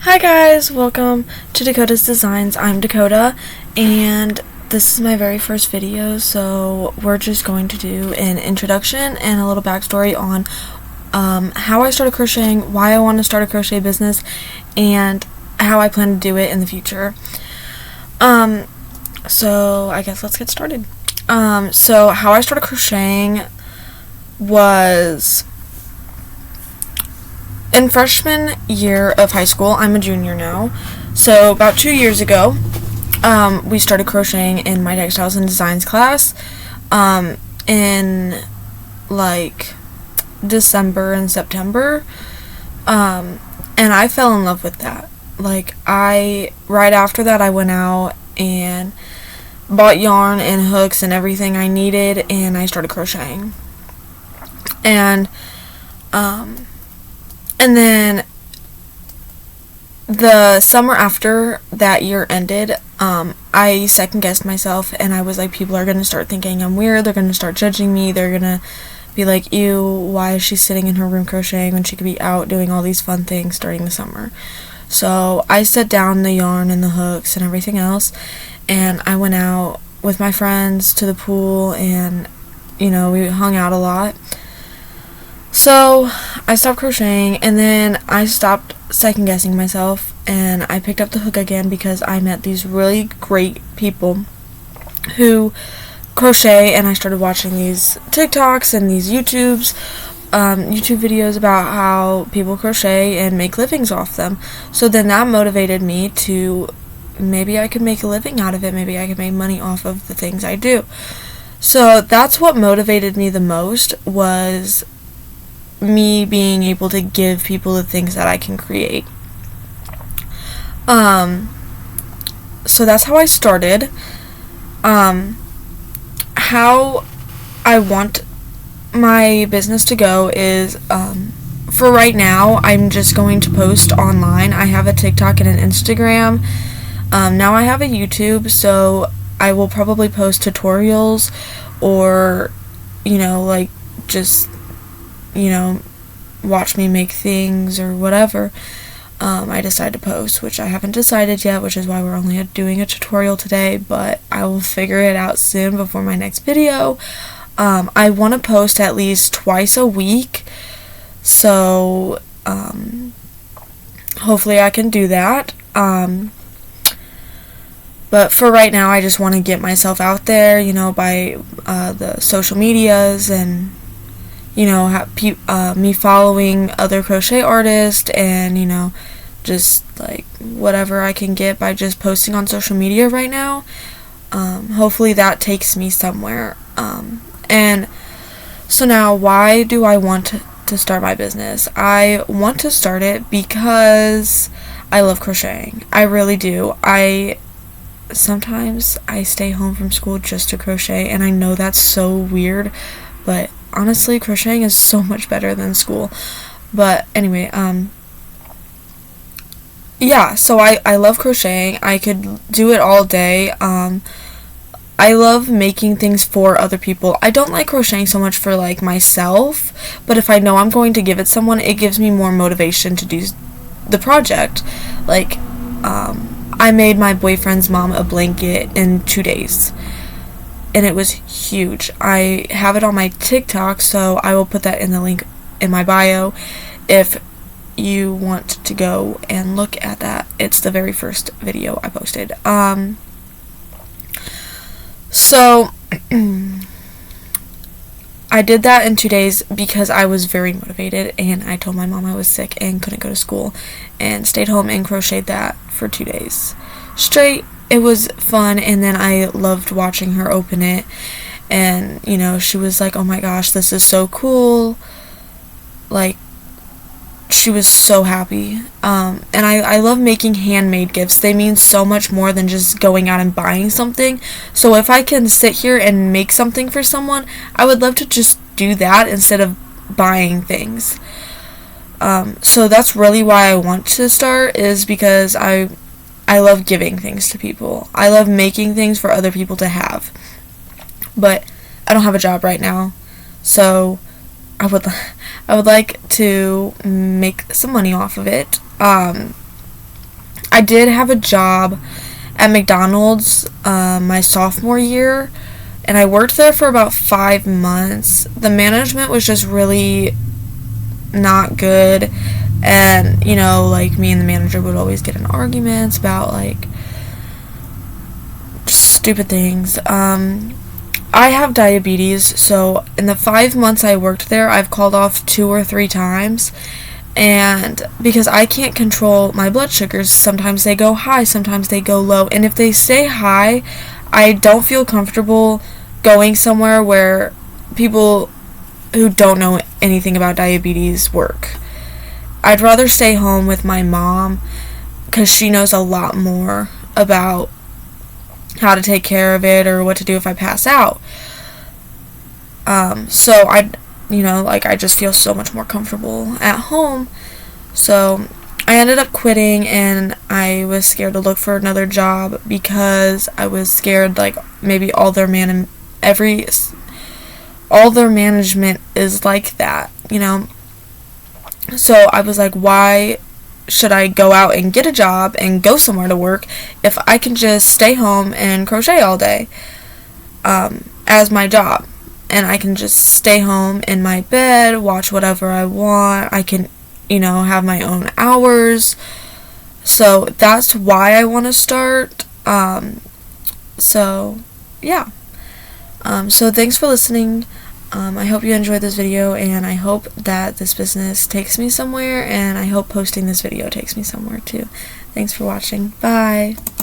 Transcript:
Hi guys, welcome to Dakota's Designs. I'm Dakota, and this is my very first video, so we're just going to do an introduction and a little backstory on how I started crocheting, why I want to start a crochet business, and how I plan to do it in the future. So I guess let's get started. So how I started crocheting was in freshman year of high school. I'm a junior now. So about 2 years ago, we started crocheting in my textiles and designs class in like December and September. And I fell in love with that. Right after that, I went out and bought yarn and hooks and everything I needed, and I started crocheting. And then the summer after that year ended, I second guessed myself, and I was like, people are going to start thinking I'm weird, they're going to start judging me, they're going to be like, ew, why is she sitting in her room crocheting when she could be out doing all these fun things during the summer? So I set down the yarn and the hooks and everything else, and I went out with my friends to the pool, and we hung out a lot. So I stopped crocheting, and then I stopped second guessing myself, and I picked up the hook again because I met these really great people who crochet, and I started watching these TikToks and these YouTube videos about how people crochet and make livings off them. So then that motivated me to maybe I could make a living out of it, maybe I could make money off of the things I do. So that's what motivated me the most, was me being able to give people the things that I can create. So that's how I started. How I want my business to go is, for right now, I'm just going to post online. I have a TikTok and an Instagram. Now I have a YouTube, so I will probably post tutorials or, just watch me make things or whatever I decide to post, which I haven't decided yet, which is why we're only doing a tutorial today, but I will figure it out soon before my next video. I want to post at least twice a week, so hopefully I can do that. But for right now, I just want to get myself out there, by the social medias, and me following other crochet artists, and just like whatever I can get by just posting on social media right now. Hopefully that takes me somewhere. And so now, why do I want to start my business? I want to start it because I love crocheting. I really do. Sometimes I stay home from school just to crochet, and I know that's so weird, but honestly, crocheting is so much better than school. But anyway, yeah, so I love crocheting. I could do it all day. I love making things for other people. I don't like crocheting so much for myself, but if I know I'm going to give it someone, it gives me more motivation to do the project. I made my boyfriend's mom a blanket in 2 days, and it was huge. I have it on my TikTok, so I will put that in the link in my bio if you want to go and look at that. It's the very first video I posted. So I did that in 2 days because I was very motivated, and I told my mom I was sick and couldn't go to school, and stayed home and crocheted that for 2 days straight. It was fun, and then I loved watching her open it, and she was like, oh my gosh, this is so cool. She was so happy. And I love making handmade gifts. They mean so much more than just going out and buying something. So if I can sit here and make something for someone, I would love to just do that instead of buying things. So that's really why I want to start, is because I love giving things to people. I love making things for other people to have. But I don't have a job right now, so I would like to make some money off of it. I did have a job at McDonald's my sophomore year, and I worked there for about 5 months. The management was just really not good, and like me and the manager would always get in arguments about like stupid things. I have diabetes, so in the 5 months I worked there, I've called off 2 or 3 times, and because I can't control my blood sugars, sometimes they go high, sometimes they go low, and if they stay high, I don't feel comfortable going somewhere where people who don't know anything about diabetes work. I'd rather stay home with my mom because she knows a lot more about how to take care of it or what to do if I pass out. So I just feel so much more comfortable at home. So I ended up quitting, and I was scared to look for another job because I was scared like maybe all their management is like that, So I was like, why should I go out and get a job and go somewhere to work if I can just stay home and crochet all day as my job? And I can just stay home in my bed, watch whatever I want. I can, have my own hours. So that's why I want to start. So thanks for listening. I hope you enjoyed this video, and I hope that this business takes me somewhere, and I hope posting this video takes me somewhere too. Thanks for watching. Bye.